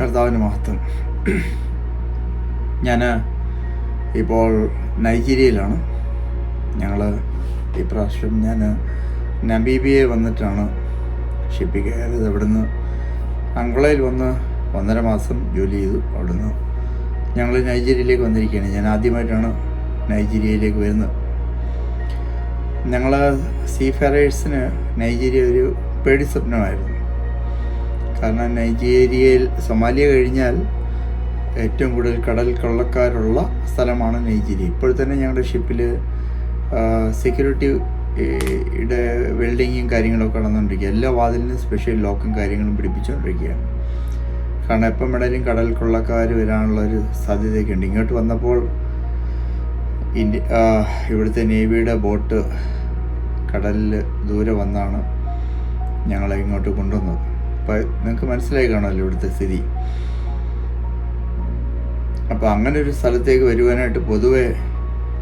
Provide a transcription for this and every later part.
കർത്താവിന് മഹത്വം. ഞാൻ ഇപ്പോൾ നൈജീരിയയിലാണ്. ഞങ്ങൾ ഈ പ്രാവശ്യം ഞാൻ നമീബിയയിൽ വന്നിട്ടാണ് ഷിപ്പിൽ കയറിയത്. അവിടുന്ന് അംഗോളയിൽ വന്ന് 1.5 മാസം ജോലി ചെയ്തു. അവിടുന്ന് ഞങ്ങൾ നൈജീരിയയിലേക്ക് വന്നിരിക്കുകയാണ്. ഞാൻ ആദ്യമായിട്ടാണ് നൈജീരിയയിലേക്ക് വരുന്നത്. ഞങ്ങൾ സീഫെറേഴ്സിന് നൈജീരിയ ഒരു പേടി സ്വപ്നമായിരുന്നു. കാരണം നൈജീരിയയിൽ സൊമാലിയ കഴിഞ്ഞാൽ ഏറ്റവും കൂടുതൽ കടൽ കൊള്ളക്കാരുള്ള സ്ഥലമാണ് നൈജീരിയ. ഇപ്പോൾ തന്നെ ഞങ്ങളുടെ ഷിപ്പിൽ സെക്യൂരിറ്റിയുടെ വെൽഡിങ്ങും കാര്യങ്ങളൊക്കെ നടന്നുകൊണ്ടിരിക്കുക. എല്ലാ വാതിലിനും സ്പെഷ്യൽ ലോക്കും കാര്യങ്ങളും പിടിപ്പിച്ചുകൊണ്ടിരിക്കുകയാണ്. കാരണം എപ്പം വേണേലും കടൽ കൊള്ളക്കാർ വരാനുള്ളൊരു സാധ്യതയൊക്കെ ഉണ്ട്. ഇങ്ങോട്ട് വന്നപ്പോൾ ഇവിടുത്തെ നേവിയുടെ ബോട്ട് കടലിൽ ദൂരെ വന്നാണ് ഞങ്ങളെ ഇങ്ങോട്ട് കൊണ്ടുവന്നത്. അപ്പോൾ നിങ്ങൾക്ക് മനസ്സിലായി കാണുമല്ലോ ഇവിടുത്തെ സ്ഥിതി. അപ്പോൾ അങ്ങനെ ഒരു സ്ഥലത്തേക്ക് വരുവാനായിട്ട് പൊതുവെ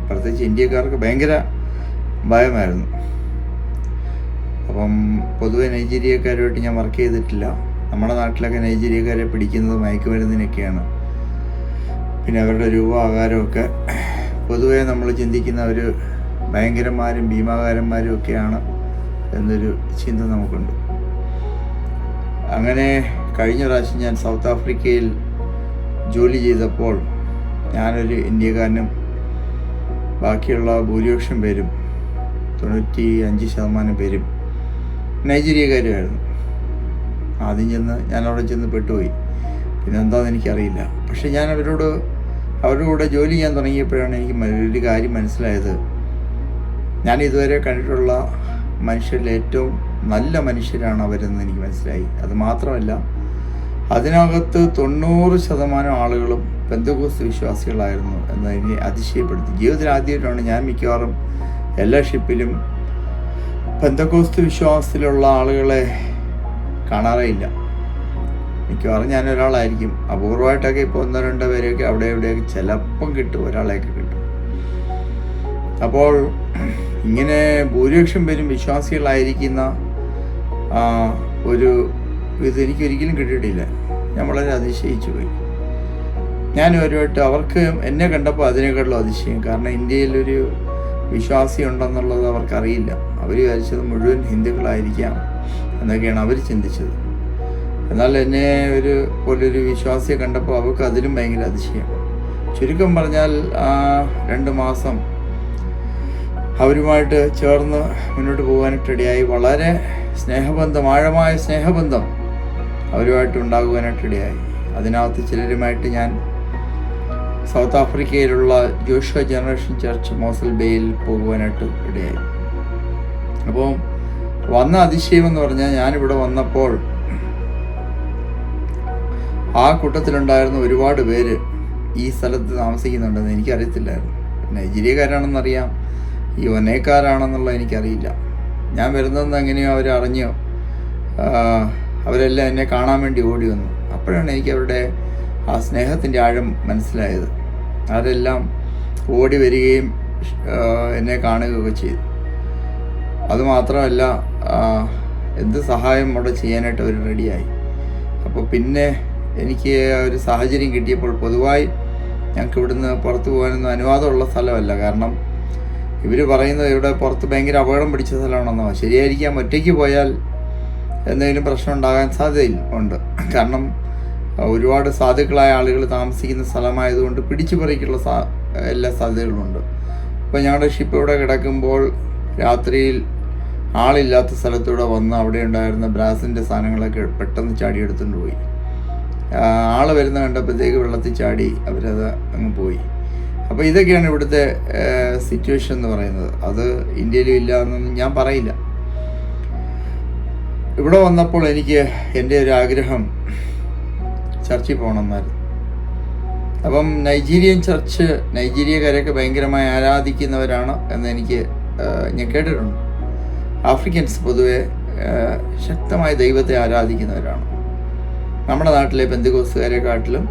പ്രത്യേകിച്ച് ഇന്ത്യക്കാർക്ക് ഭയങ്കര ഭയമായിരുന്നു. അപ്പം പൊതുവെ നൈജീരിയക്കാരുമായിട്ട് ഞാൻ വർക്ക് ചെയ്തിട്ടില്ല. നമ്മുടെ നാട്ടിലൊക്കെ നൈജീരിയക്കാരെ പിടിക്കുന്നത് മയക്കുമരുന്നിനൊക്കെയാണ്. പിന്നെ അവരുടെ രൂപ ആകാരമൊക്കെ പൊതുവെ നമ്മൾ ചിന്തിക്കുന്ന ഒരു ഭയങ്കരന്മാരും ഭീമാകാരന്മാരും ഒക്കെയാണ് എന്നൊരു ചിന്ത നമുക്കുണ്ട്. അങ്ങനെ കഴിഞ്ഞ പ്രാവശ്യം ഞാൻ സൗത്ത് ആഫ്രിക്കയിൽ ജോലി ചെയ്തപ്പോൾ ഞാനൊരു ഇന്ത്യക്കാരനും ബാക്കിയുള്ള ഭൂരിപക്ഷം പേരും 95% പേരും നൈജീരിയക്കാരുമായിരുന്നു. ആദ്യം ഞാൻ അവിടെ ചെന്ന് പെട്ടുപോയി. പിന്നെ എന്താണെന്ന് എനിക്കറിയില്ല. പക്ഷെ ഞാൻ അവരുടെ കൂടെ ജോലി ചെയ്യാൻ തുടങ്ങിയപ്പോഴാണ് എനിക്ക് ഒരു കാര്യം മനസ്സിലായത്. ഞാൻ ഇതുവരെ കണ്ടിട്ടുള്ള മനുഷ്യരിൽ ഏറ്റവും നല്ല മനുഷ്യരാണ് അവരെന്ന് എനിക്ക് മനസ്സിലായി. അത് മാത്രമല്ല, അതിനകത്ത് 90% ആളുകളും പെന്തക്കോസ്ത് വിശ്വാസികളായിരുന്നു എന്നതിനെ അതിശയപ്പെടുത്തി. ജീവിതത്തിൽ ആദ്യമായിട്ടാണ് ഞാൻ മിക്കവാറും എല്ലാ ഷിപ്പിലും പെന്തക്കോസ്ത് വിശ്വാസത്തിലുള്ള ആളുകളെ കാണാറേയില്ല. മിക്കവാറും ഞാൻ ഒരാളായിരിക്കും. അപൂർവമായിട്ടൊക്കെ ഇപ്പോൾ 1-2 പേരെയൊക്കെ അവിടെ എവിടെയൊക്കെ ചിലപ്പം കിട്ടും, ഒരാളെയൊക്കെ കിട്ടും. അപ്പോൾ ഇങ്ങനെ ഭൂരിപക്ഷം പേരും വിശ്വാസികളായിരിക്കുന്ന ഒരു ഇതെനിക്കൊരിക്കലും കിട്ടിയിട്ടില്ല. ഞാൻ വളരെ അതിശയിച്ചു പോയി. ഞാൻ ഒരുപാട് അവർക്ക് എന്നെ കണ്ടപ്പോൾ അതിനേക്കാളും അതിശയം. കാരണം ഇന്ത്യയിലൊരു വിശ്വാസി ഉണ്ടെന്നുള്ളത് അവർക്കറിയില്ല. അവർ വിചാരിച്ചത് മുഴുവൻ ഹിന്ദുക്കളായിരിക്കാം എന്നൊക്കെയാണ് അവർ ചിന്തിച്ചത്. എന്നാൽ എന്നെ പോലൊരു വിശ്വാസിയെ കണ്ടപ്പോൾ അവർക്ക് അതിലും ഭയങ്കര അതിശയം. ചുരുക്കം പറഞ്ഞാൽ 2 മാസം അവരുമായിട്ട് ചേർന്ന് മുന്നോട്ട് പോകാനായിട്ടിടയായി. വളരെ ആഴമായ സ്നേഹബന്ധം അവരുമായിട്ട് ഉണ്ടാകുവാനായിട്ടിടയായി. അതിനകത്ത് ചിലരുമായിട്ട് ഞാൻ സൗത്ത് ആഫ്രിക്കയിലുള്ള ജോഷുവ ജനറേഷൻ ചർച്ച് മോസൽ ബേയിൽ പോകുവാനായിട്ട് ഇടയായി. അപ്പോൾ വന്ന അതിശയം എന്ന് പറഞ്ഞാൽ, ഞാനിവിടെ വന്നപ്പോൾ ആ കൂട്ടത്തിലുണ്ടായിരുന്ന ഒരുപാട് പേര് ഈ സ്ഥലത്ത് താമസിക്കുന്നുണ്ടെന്ന് എനിക്കറിയത്തില്ലായിരുന്നു. നൈജീരിയക്കാരാണെന്നറിയാം, യുവനേക്കാരാണെന്നുള്ള എനിക്കറിയില്ല. ഞാൻ വരുന്നതെന്ന് എങ്ങനെയോ അവരറിഞ്ഞോ, അവരെല്ലാം എന്നെ കാണാൻ വേണ്ടി ഓടി വന്നു. അപ്പോഴാണ് എനിക്ക് അവരുടെ ആ സ്നേഹത്തിൻ്റെ ആഴം മനസ്സിലായത്. അവരെല്ലാം ഓടി വരികയും എന്നെ കാണുകയൊക്കെ ചെയ്തു. അതുമാത്രമല്ല, എന്ത് സഹായം അവിടെ ചെയ്യാനായിട്ട് അവർ റെഡിയായി. അപ്പോൾ പിന്നെ എനിക്ക് ഒരു സാഹചര്യം കിട്ടിയപ്പോൾ, പൊതുവായി ഞങ്ങൾക്ക് ഇവിടുന്ന് പുറത്ത് പോകാനൊന്നും അനുവാദമുള്ള സ്ഥലമല്ല. കാരണം ഇവർ പറയുന്നത് ഇവിടെ പുറത്ത് ഭയങ്കര അപകടം പിടിച്ച സ്ഥലമാണെന്നോ. ശരിയായിരിക്കാം, ഒറ്റയ്ക്ക് പോയാൽ എന്തെങ്കിലും പ്രശ്നം ഉണ്ടാകാൻ സാധ്യതയുണ്ട്. കാരണം ഒരുപാട് സാധുക്കളായ ആളുകൾ താമസിക്കുന്ന സ്ഥലമായതുകൊണ്ട് പിടിച്ചുപറിക്കുള്ള എല്ലാ സാധ്യതകളുമുണ്ട്. ഇപ്പോൾ ഞങ്ങളുടെ ഷിപ്പ് ഇവിടെ കിടക്കുമ്പോൾ രാത്രിയിൽ ആളില്ലാത്ത സ്ഥലത്തൂടെ വന്ന് അവിടെ ഉണ്ടായിരുന്ന ബ്രാസിൻ്റെ സാധനങ്ങളൊക്കെ പെട്ടെന്ന് ചാടി എടുത്തുകൊണ്ട് പോയി. ആൾ വരുന്ന കണ്ടപ്പോഴത്തേക്ക് വെള്ളത്തിൽ ചാടി അവരത് അങ്ങ് പോയി. അപ്പോൾ ഇതൊക്കെയാണ് ഇവിടുത്തെ സിറ്റുവേഷൻ എന്ന് പറയുന്നത്. അത് ഇന്ത്യയിലും ഇല്ല എന്നൊന്നും ഞാൻ പറയില്ല. ഇവിടെ വന്നപ്പോൾ എനിക്ക് എൻ്റെ ഒരു ആഗ്രഹം ചർച്ചിൽ പോകണമെന്നായിരുന്നു. അപ്പം നൈജീരിയക്കാരെയൊക്കെ ഭയങ്കരമായി ആരാധിക്കുന്നവരാണ് എന്ന് ഞാൻ കേട്ടിട്ടുണ്ട്. ആഫ്രിക്കൻസ് പൊതുവെ ശക്തമായ ദൈവത്തെ ആരാധിക്കുന്നവരാണ്. നമ്മുടെ നാട്ടിലെ പെന്തക്കോസ്തുകാരെക്കാട്ടിലും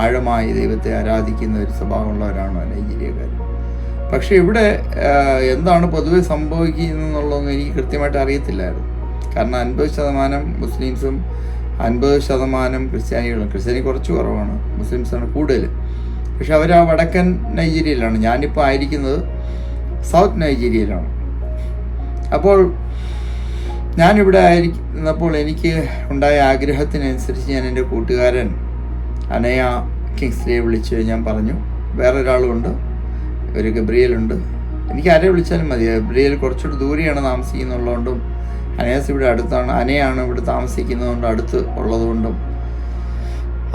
ആഴമായി ദൈവത്തെ ആരാധിക്കുന്ന ഒരു സ്വഭാവമുള്ളവരാണ് നൈജീരിയക്കാർ. പക്ഷേ ഇവിടെ എന്താണ് പൊതുവെ സംഭവിക്കുന്നതെന്നുള്ളതൊന്നും എനിക്ക് കൃത്യമായിട്ട് അറിയത്തില്ലായിരുന്നു. കാരണം 50% മുസ്ലിംസും 50% ക്രിസ്ത്യാനികളും. ക്രിസ്ത്യാനി കുറച്ച് കുറവാണ്, മുസ്ലിംസാണ് കൂടുതൽ. പക്ഷെ അവർ ആ വടക്കൻ നൈജീരിയയിലാണ്. ഞാനിപ്പോൾ ആയിരിക്കുന്നത് സൗത്ത് നൈജീരിയയിലാണ്. അപ്പോൾ ഞാനിവിടെ ആയിരിക്കുന്നപ്പോൾ എനിക്ക് ഉണ്ടായ ആഗ്രഹത്തിനനുസരിച്ച് ഞാൻ എൻ്റെ കൂട്ടുകാരൻ അനയ കിങ്സ്ലിയെ വിളിച്ച് ഞാൻ പറഞ്ഞു, വേറൊരാളുണ്ട്, ഒരു ഗബ്രിയേലുണ്ട്, എനിക്ക് ആരെ വിളിച്ചാലും മതി. ഗബ്രിയേൽ കുറച്ചുകൂടി ദൂരെയാണ് താമസിക്കുന്നുള്ളതുകൊണ്ടും അനയാസ് ഇവിടെ അടുത്താണ്, അനയാണ് ഇവിടെ താമസിക്കുന്നതുകൊണ്ട് അടുത്ത് ഉള്ളതുകൊണ്ടും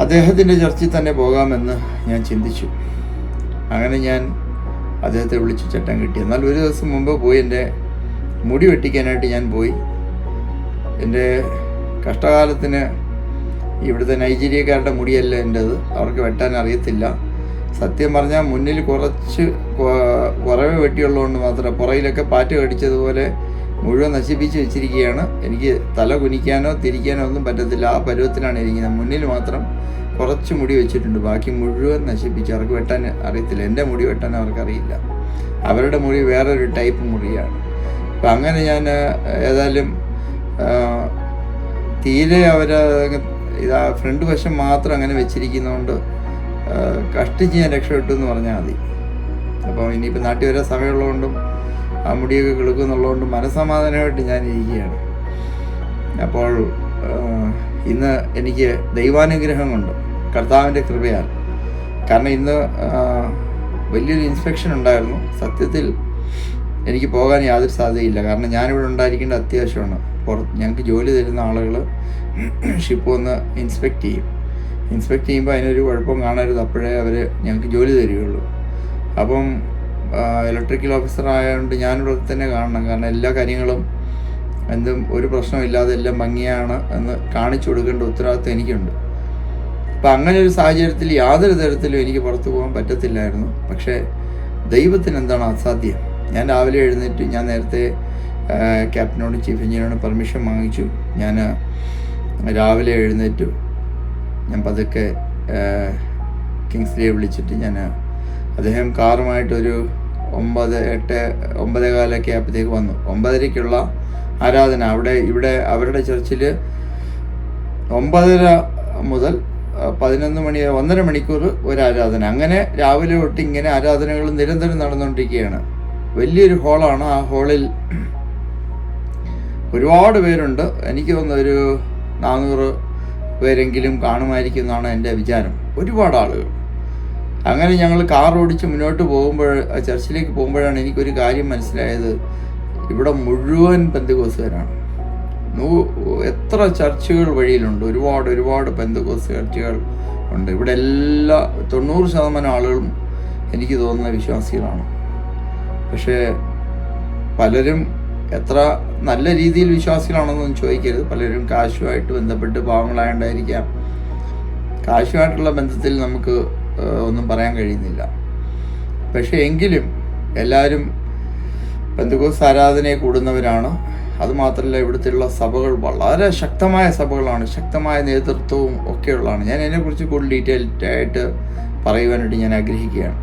അദ്ദേഹത്തിൻ്റെ ചർച്ചിൽ തന്നെ പോകാമെന്ന് ഞാൻ ചിന്തിച്ചു. അങ്ങനെ ഞാൻ അദ്ദേഹത്തെ വിളിച്ച് ചട്ടം കിട്ടി. എന്നാൽ ഒരു ദിവസം മുമ്പ് പോയി എൻ്റെ മുടി വെട്ടിക്കാനായിട്ട് ഞാൻ പോയി. എൻ്റെ കഷ്ടകാലത്തിന് ഇവിടുത്തെ നൈജീരിയക്കാരുടെ മുടിയല്ല എൻ്റേത്, അവർക്ക് വെട്ടാൻ അറിയത്തില്ല. സത്യം പറഞ്ഞാൽ മുന്നിൽ കുറച്ച് കുറവേ വെട്ടിയുള്ളതുകൊണ്ട് മാത്രം പുറയിലൊക്കെ പാറ്റ് കടിച്ചതുപോലെ മുഴുവൻ നശിപ്പിച്ച് വെച്ചിരിക്കുകയാണ്. എനിക്ക് തല കുനിക്കാനോ തിരിക്കാനോ ഒന്നും പറ്റത്തില്ല, ആ പരുവത്തിലാണ് ഇരിക്കുന്നത്. മുന്നിൽ മാത്രം കുറച്ച് മുടി വെച്ചിട്ടുണ്ട്, ബാക്കി മുഴുവൻ നശിപ്പിച്ച്. അവർക്ക് വെട്ടാൻ അറിയത്തില്ല, എൻ്റെ മുടി വെട്ടാൻ അവർക്കറിയില്ല. അവരുടെ മുടി വേറൊരു ടൈപ്പ് മുടിയാണ്. അപ്പം അങ്ങനെ ഞാൻ ഏതായാലും തീരെ ഇതാ ഫ്രണ്ട് വശം മാത്രം അങ്ങനെ വെച്ചിരിക്കുന്നതുകൊണ്ട് കഷ്ടിച്ച് ഞാൻ രക്ഷപ്പെട്ടു എന്ന് പറഞ്ഞാൽ മതി. അപ്പോൾ ഇനിയിപ്പോൾ നാട്ടിൽ വരാൻ സമയമുള്ളതുകൊണ്ടും ആ മുടിയൊക്കെ കിളുക്കുന്നുള്ളതുകൊണ്ടും മനസ്സമാധാനമായിട്ട് ഞാൻ ഇരിക്കുകയാണ്. അപ്പോൾ ഇന്ന് എനിക്ക് ദൈവാനുഗ്രഹം കൊണ്ട്, കർത്താവിൻ്റെ കൃപയാൽ, കാരണം ഇന്ന് വലിയൊരു ഇൻസ്പെക്ഷൻ ഉണ്ടായിരുന്നു. സത്യത്തിൽ എനിക്ക് പോകാൻ യാതൊരു സാധ്യതയില്ല, കാരണം ഞാനിവിടെ ഉണ്ടായിരിക്കേണ്ട അത്യാവശ്യമാണ്. ഞങ്ങൾക്ക് ജോലി തരുന്ന ആളുകൾ ഷിപ്പ് വന്ന് ഇൻസ്പെക്റ്റ് ചെയ്യുമ്പോൾ അതിനൊരു കുഴപ്പം കാണരുത്, അപ്പോഴേ അവർ ഞങ്ങൾക്ക് ജോലി തരികയുള്ളൂ. അപ്പം ഇലക്ട്രിക്കൽ ഓഫീസർ ആയതുകൊണ്ട് ഞാനിവിടെ തന്നെ കാണണം, കാരണം എല്ലാ കാര്യങ്ങളും എന്തും ഒരു പ്രശ്നമില്ലാതെ എല്ലാം ഭംഗിയാണ് എന്ന് കാണിച്ചു കൊടുക്കേണ്ട ഉത്തരവാദിത്വം എനിക്കുണ്ട്. അപ്പം അങ്ങനെ ഒരു സാഹചര്യത്തിൽ യാതൊരു തരത്തിലും എനിക്ക് പുറത്തു പോകാൻ പറ്റത്തില്ലായിരുന്നു. പക്ഷേ ദൈവത്തിന് എന്താണ് അസാധ്യം? ഞാൻ രാവിലെ എഴുന്നേറ്റ്, ഞാൻ നേരത്തെ ക്യാപ്റ്റനോടും ചീഫ് എഞ്ചിനീയറോടും പെർമിഷൻ വാങ്ങിച്ചു. ഞാൻ രാവിലെ എഴുന്നേറ്റു, ഞാൻ പതുക്കെ കിങ്സ്ലിയെ വിളിച്ചിട്ട് അദ്ദേഹം കാറുമായിട്ടൊരു 9:15 ആയപ്പോഴത്തേക്ക് വന്നു. 9:30 ആരാധന. ഇവിടെ അവരുടെ ചർച്ചിൽ 9:30 മുതൽ 11 മണി 1.5 മണിക്കൂർ ഒരു ആരാധന. അങ്ങനെ രാവിലെ തൊട്ട് ഇങ്ങനെ ആരാധനകൾ നിരന്തരം നടന്നുകൊണ്ടിരിക്കുകയാണ്. വലിയൊരു ഹോളാണ്. ആ ഹോളിൽ ഒരുപാട് പേരുണ്ട്. എനിക്ക് തോന്നുന്നു ഒരു 400 പേരെങ്കിലും കാണുമായിരിക്കും എന്നാണ് എൻ്റെ വിചാരം. ഒരുപാട് ആളുകൾ. അങ്ങനെ ഞങ്ങൾ കാർ ഓടിച്ച് മുന്നോട്ട് ചർച്ചിലേക്ക് പോകുമ്പോഴാണ് എനിക്കൊരു കാര്യം മനസ്സിലായത്. ഇവിടെ മുഴുവൻ പെന്തക്കോസ്തുകാരാണ്. എത്ര ചർച്ചുകൾ വഴിയിലുണ്ട്, ഒരുപാട് പെന്തക്കോസ്ത് ചർച്ചുകൾ ഉണ്ട്. ഇവിടെ 90% ആളുകളും എനിക്ക് തോന്നുന്ന വിശ്വാസികളാണ്. പക്ഷേ പലരും എത്ര നല്ല രീതിയിൽ വിശ്വാസികളാണെന്നൊന്നും ചോദിക്കരുത്. പലരും കാശുമായിട്ട് ബന്ധപ്പെട്ട് പാവങ്ങളായോണ്ടായിരിക്കാം. കാശുമായിട്ടുള്ള ബന്ധത്തിൽ നമുക്ക് ഒന്നും പറയാൻ കഴിയുന്നില്ല. പക്ഷേ എങ്കിലും എല്ലാവരും പെന്തക്കോസ്ത് ആരാധനയെ കൂടുന്നവരാണ്. അതുമാത്രമല്ല, ഇവിടുത്തെയുള്ള സഭകൾ വളരെ ശക്തമായ സഭകളാണ്, ശക്തമായ നേതൃത്വവും ഒക്കെയുള്ളതാണ്. ഞാൻ അതിനെക്കുറിച്ച് കൂടുതൽ ഡീറ്റെയിൽഡ് ആയിട്ട് പറയുവാനായിട്ട് ഞാൻ ആഗ്രഹിക്കുകയാണ്.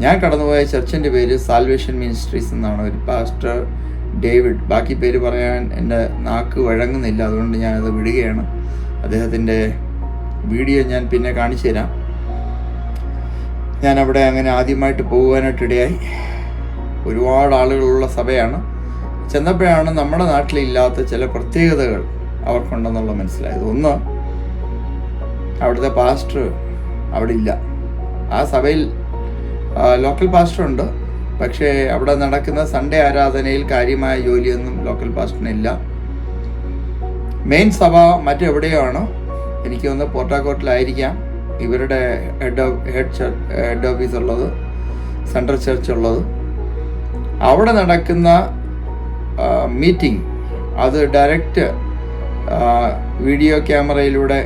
ഞാൻ കടന്നുപോയ ചർച്ചിൻ്റെ പേര് സാൽവേഷൻ മിനിസ്ട്രീസ് എന്നാണ്. ഒരു പാസ്റ്റർ ഡേവിഡ്, ബാക്കി പേര് പറയാൻ എൻ്റെ നാക്ക് വഴങ്ങുന്നില്ല, അതുകൊണ്ട് ഞാനത് വിടുകയാണ്. അദ്ദേഹത്തിൻ്റെ വീഡിയോ ഞാൻ പിന്നെ കാണിച്ചു തരാം. ഞാനവിടെ അങ്ങനെ ആദ്യമായിട്ട് പോകുവാനായിട്ടിടയായി. ഒരുപാട് ആളുകളുള്ള സഭയാണ്. ചെന്നപ്പോഴാണ് നമ്മുടെ നാട്ടിലില്ലാത്ത ചില പ്രത്യേകതകൾ അവർക്കുണ്ടെന്നുള്ള മനസ്സിലായത്. ഒന്ന്, അവിടുത്തെ പാസ്റ്റർ അവിടെ ഇല്ല. ആ സഭയിൽ ലോക്കൽ പാസ്റ്റർ ഉണ്ട്, പക്ഷേ അവിടെ നടക്കുന്ന സൺഡേ ആരാധനയിൽ കാര്യമായ ജോലിയൊന്നും ലോക്കൽ പാസ്റ്ററിനില്ല. മെയിൻ സഭ മറ്റെവിടെയോ ആണ്. എനിക്ക് തോന്നുന്നു പോർട്ടാക്കോട്ടിലായിരിക്കാം ഇവരുടെ ഹെഡ് ഓഫീസ് ഉള്ളത്, സെൻട്രൽ ചർച്ച് ഉള്ളത്. അവിടെ നടക്കുന്ന മീറ്റിംഗ് അത് ഡയറക്റ്റ് വീഡിയോ ക്യാമറയിലൂടെ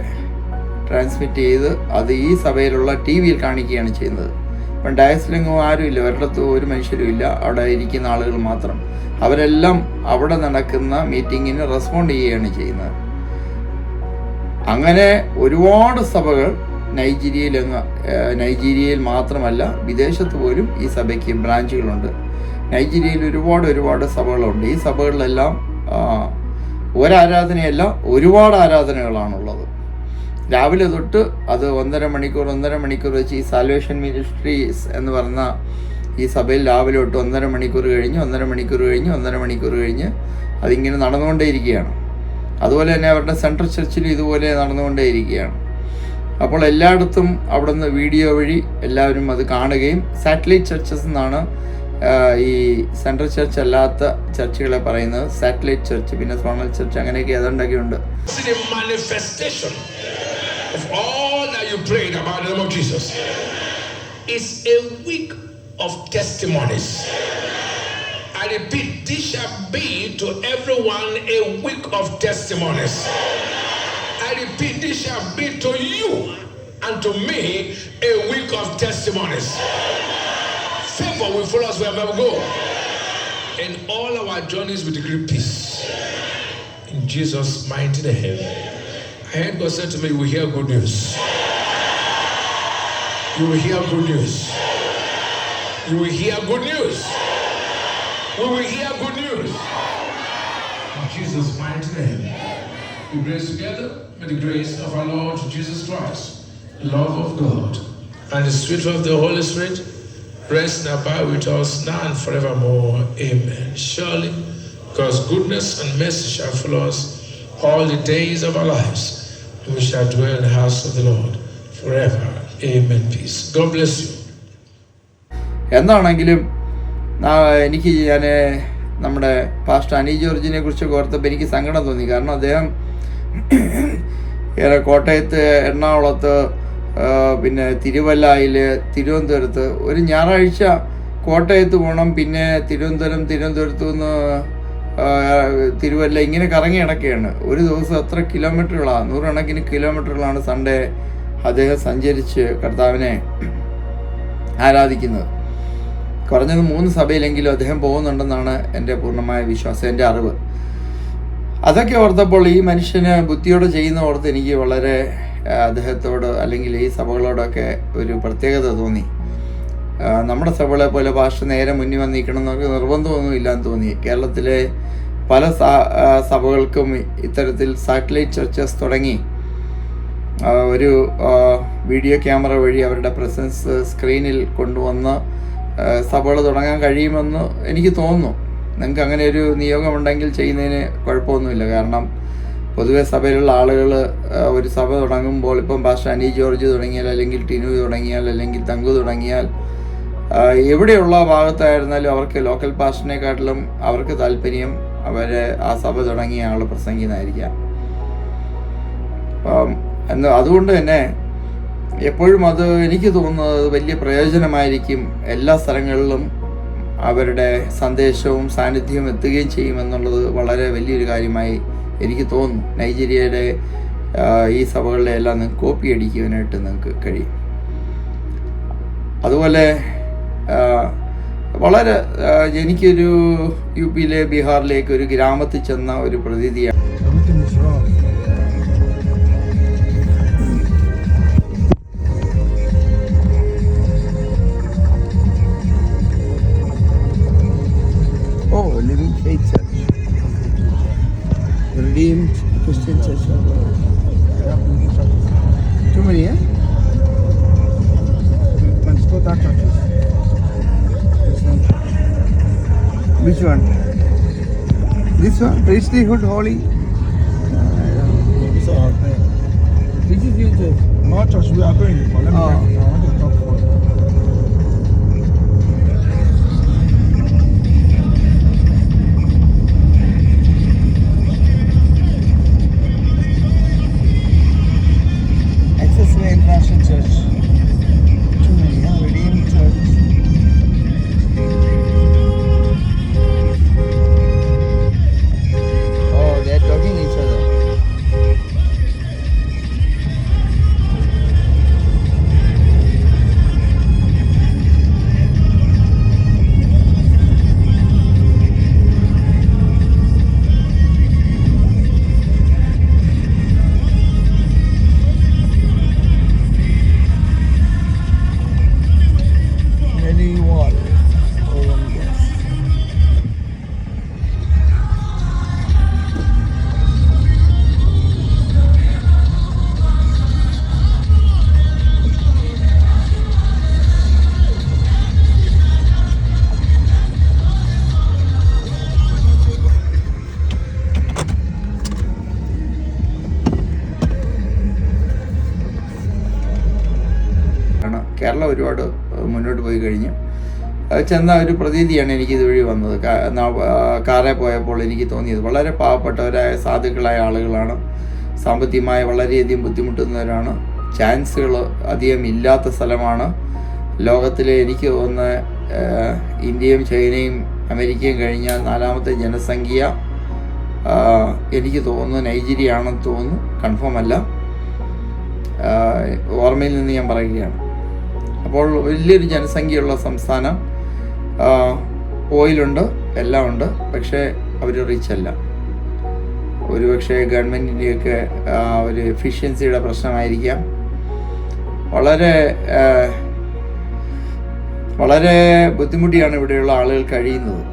ട്രാൻസ്മിറ്റ് ചെയ്ത് അത് ഈ സഭയിലുള്ള TV-യിൽ കാണിക്കുകയാണ് ചെയ്യുന്നത്. അപ്പം ഡയസിലെങ്ങും ആരുമില്ല, ഒരിടത്തും ഒരു മനുഷ്യരും ഇല്ല, അവിടെ ഇരിക്കുന്ന ആളുകൾ മാത്രം. അവരെല്ലാം അവിടെ നടക്കുന്ന മീറ്റിങ്ങിന് റെസ്പോണ്ട് ചെയ്യുകയാണ് ചെയ്യുന്നത്. അങ്ങനെ ഒരുപാട് സഭകൾ നൈജീരിയയിൽ മാത്രമല്ല വിദേശത്ത് പോലും ഈ സഭയ്ക്ക് ബ്രാഞ്ചുകളുണ്ട്. നൈജീരിയയിൽ ഒരുപാട് സഭകളുണ്ട്. ഈ സഭകളിലെല്ലാം ഒരാരാധനയല്ല, ഒരുപാട് ആരാധനകളാണുള്ളത്. രാവിലെ തൊട്ട് അത് 1.5 മണിക്കൂർ വെച്ച് ഈ സാൽവേഷൻ മിനിസ്ട്രീസ് എന്ന് പറഞ്ഞ ഈ സഭയിൽ രാവിലെ തൊട്ട് 1.5 മണിക്കൂർ കഴിഞ്ഞ് 1.5 മണിക്കൂർ കഴിഞ്ഞ് അതിങ്ങനെ നടന്നുകൊണ്ടേയിരിക്കുകയാണ്. അതുപോലെ തന്നെ അവരുടെ സെൻട്രൽ ചർച്ചിലും ഇതുപോലെ നടന്നുകൊണ്ടേയിരിക്കുകയാണ്. അപ്പോൾ എല്ലായിടത്തും അവിടുന്ന് വീഡിയോ വഴി എല്ലാവരും അത് കാണുകയും, സാറ്റലൈറ്റ് ചർച്ചസ് എന്നാണ് ഈ സെൻട്രൽ ചർച്ച് അല്ലാത്ത ചർച്ചുകളെ പറയുന്നത്. സാറ്റലൈറ്റ് ചർച്ച്, പിന്നെ സോണൽ ചർച്ച്, അങ്ങനെയൊക്കെ ഏതാണ്ടൊക്കെ ഉണ്ട്. Of all that you prayed about the name of Jesus, it's a week of testimonies. I repeat, this shall be to everyone a week of testimonies. I repeat, this shall be to you and to me a week of testimonies. Favor will follow us wherever we go. In all our journeys we decree peace. In Jesus' mighty name. I heard God said to me, you will hear good news. You will hear good news. You will hear good news. We will hear good news. In Jesus' mighty name. We praise together. May the grace of our Lord Jesus Christ, the love of God, and the sweet of the Holy Spirit rest and abide with us now and forevermore. Amen. Surely God's goodness and mercy shall follow us all the days of our lives. We shall dwell in the house of the Lord forever. Amen. Peace. God bless you. എന്താണെങ്കിലും എനിക്ക് നമ്മുടെ pastor അനി ജോർജിനെ കുറിച്ച് ഓർത്തപ്പോൾ എനിക്ക് സങ്കടം തോന്നി. കാരണം അദ്ദേഹം കോട്ടയത്ത്, എറണാകുളത്ത്, പിന്നെ തിരുവല്ലയിൽ, തിരുവനന്തപുരത്ത്, ഒരു ഞായറാഴ്ച കോട്ടയത്ത് പോകണം, പിന്നെ തിരുവനന്തപുരത്തു നിന്ന് തിരുവല്ല, ഇങ്ങനെ കറങ്ങി നടക്കുകയാണ്. ഒരു ദിവസം എത്ര കിലോമീറ്ററുകളാണ്, 100 കണക്കിന് കിലോമീറ്ററുകളാണ് സൺഡേ അദ്ദേഹം സഞ്ചരിച്ച് കർത്താവിനെ ആരാധിക്കുന്നത്. കുറഞ്ഞത് 3 സഭയിലെങ്കിലും അദ്ദേഹം പോകുന്നുണ്ടെന്നാണ് എൻ്റെ പൂർണ്ണമായ വിശ്വാസം, എൻ്റെ അറിവ്. അതൊക്കെ ഓർത്തപ്പോൾ ഈ മനുഷ്യന് ബുദ്ധിയോടെ ചെയ്യുന്ന ഓർത്ത് എനിക്ക് വളരെ അദ്ദേഹത്തോട്, അല്ലെങ്കിൽ ഈ സഭകളോടൊക്കെ ഒരു പ്രത്യേകത തോന്നി. നമ്മുടെ സഭകളെ പോലെ പാസ്റ്റർ നേരെ മുന്നിൽ വന്നിരിക്കണം എന്നൊക്കെ നിർബന്ധമൊന്നും ഇല്ലാന്ന് തോന്നി. കേരളത്തിലെ പല സഭകൾക്കും ഇത്തരത്തിൽ സാറ്റലൈറ്റ് ചർച്ചസ് തുടങ്ങി ഒരു വീഡിയോ ക്യാമറ വഴി അവരുടെ പ്രസൻസ് സ്ക്രീനിൽ കൊണ്ടുവന്ന് സഭകൾ തുടങ്ങാൻ കഴിയുമെന്ന് എനിക്ക് തോന്നുന്നു. നിങ്ങൾക്ക് അങ്ങനെ ഒരു നിയോഗമുണ്ടെങ്കിൽ ചെയ്യുന്നതിന് കുഴപ്പമൊന്നുമില്ല. കാരണം പൊതുവെ സഭയിലുള്ള ആളുകൾ ഒരു സഭ തുടങ്ങുമ്പോൾ, ഇപ്പം പാസ്റ്റർ അനി ജോർജ് തുടങ്ങിയാൽ, അല്ലെങ്കിൽ ടിനു തുടങ്ങിയാൽ, അല്ലെങ്കിൽ തങ്കു തുടങ്ങിയാൽ, എവിടെയുള്ള ഭാഗത്തായിരുന്നാലും അവർക്ക് ലോക്കൽ പാസ്റ്ററിനെക്കാട്ടിലും അവർക്ക് താല്പര്യം ആ സഭ തുടങ്ങിയ ആൾ പ്രസംഗിക്കുന്നതായിരിക്കാം. അതുകൊണ്ട് തന്നെ എപ്പോഴും അത് എനിക്ക് തോന്നുന്നത് വലിയ പ്രയോജനമായിരിക്കും. എല്ലാ സ്ഥലങ്ങളിലും അവരുടെ സന്ദേശവും സാന്നിധ്യവും എത്തുകയും ചെയ്യുമെന്നുള്ളത് വളരെ വലിയൊരു കാര്യമായി എനിക്ക് തോന്നുന്നു. നൈജീരിയയുടെ ഈ സഭകളുടെ എല്ലാം നിങ്ങൾക്ക് കോപ്പി അടിക്കുവാനായിട്ട് നിങ്ങൾക്ക് കഴിയും. അതുപോലെ വളരെ എനിക്കൊരു യുപിയിലെ ബീഹാറിലേക്ക് ഒരു ഗ്രാമത്തിൽ ചെന്ന ഒരു പ്രതീതിയാണ്. Living Faith Church, Redeemed Christian Church. Too many, eh? Let's go that church. Which one? This one? Priesthood Holy? Which is your church? No church, we are going. Let me I want to talk for you. International Church. Too many, huh? Redeemed Church. Oh, they are talking each other. Keralam ഒരുപാട് മുന്നോട്ട് പോയി കഴിഞ്ഞു ചെന്ന ഒരു പ്രതീതിയാണ് എനിക്കിതുവഴി വന്നത്. കാറിൽ പോയപ്പോൾ എനിക്ക് തോന്നിയത് വളരെ പാവപ്പെട്ടവരായ സാധുക്കളായ ആളുകളാണ്, സാമ്പത്തികമായി വളരെയധികം ബുദ്ധിമുട്ടുന്നവരാണ്, ചാൻസുകൾ അധികം ഇല്ലാത്ത സ്ഥലമാണ്. ലോകത്തിലെ എനിക്ക് തോന്നുന്ന ഇന്ത്യയും ചൈനയും അമേരിക്കയും കഴിഞ്ഞാൽ 4ാമത്തെ ജനസംഖ്യ എനിക്ക് തോന്നുന്നു നൈജീരിയ ആണെന്ന് തോന്നുന്നു, കൺഫേം അല്ല, ഓർമ്മയിൽ നിന്ന് ഞാൻ പറയുകയാണ്. അപ്പോൾ വലിയൊരു ജനസംഖ്യയുള്ള സംസ്ഥാനം, ഓയിലുണ്ട്, എല്ലാം ഉണ്ട്, പക്ഷേ അവർ റിച്ചല്ല. ഒരുപക്ഷെ ഗവൺമെൻറ്റിൻ്റെയൊക്കെ ഒരു എഫിഷ്യൻസിയുടെ പ്രശ്നമായിരിക്കാം. വളരെ ബുദ്ധിമുട്ടിയാണ് ഇവിടെയുള്ള ആളുകൾ കഴിയുന്നത്.